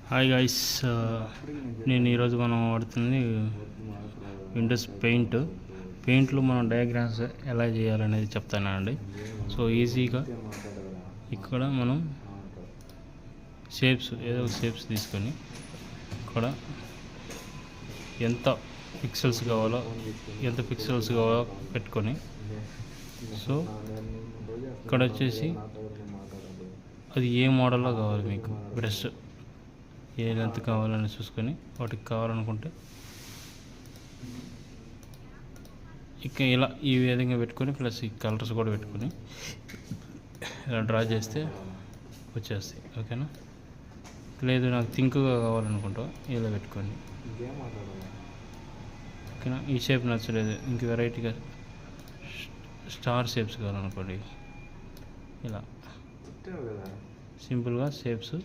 Hi guys, నేను ఈరోజు మనం వాడుతుంది విండోస్ పెయింట్లో మనం డయాగ్రామ్స్ ఎలా చేయాలనేది చెప్తానండి. సో ఈజీగా ఇక్కడ మనం ఏదో షేప్స్ తీసుకొని ఇక్కడ ఎంత పిక్సెల్స్ కావాలో పెట్టుకొని, సో ఇక్కడ వచ్చేసి అది ఏ మోడల్లో కావాలి మీకు, బ్రష్ ఏ లెంత్ కావాలని చూసుకొని వాటికి కావాలనుకుంటే ఇక ఇలా ఈ విధంగా పెట్టుకొని ప్లస్ ఈ కలర్స్ కూడా పెట్టుకొని ఇలా డ్రా చేస్తే వచ్చేస్తాయి. ఓకేనా? లేదు నాకు థింక్గా కావాలనుకుంటా ఇలా పెట్టుకోండి. ఓకేనా? ఈ షేప్ నచ్చలేదు, ఇంక వెరైటీగా స్టార్ షేప్స్ కావాలనుకోండి, ఇలా సింపుల్గా షేప్స్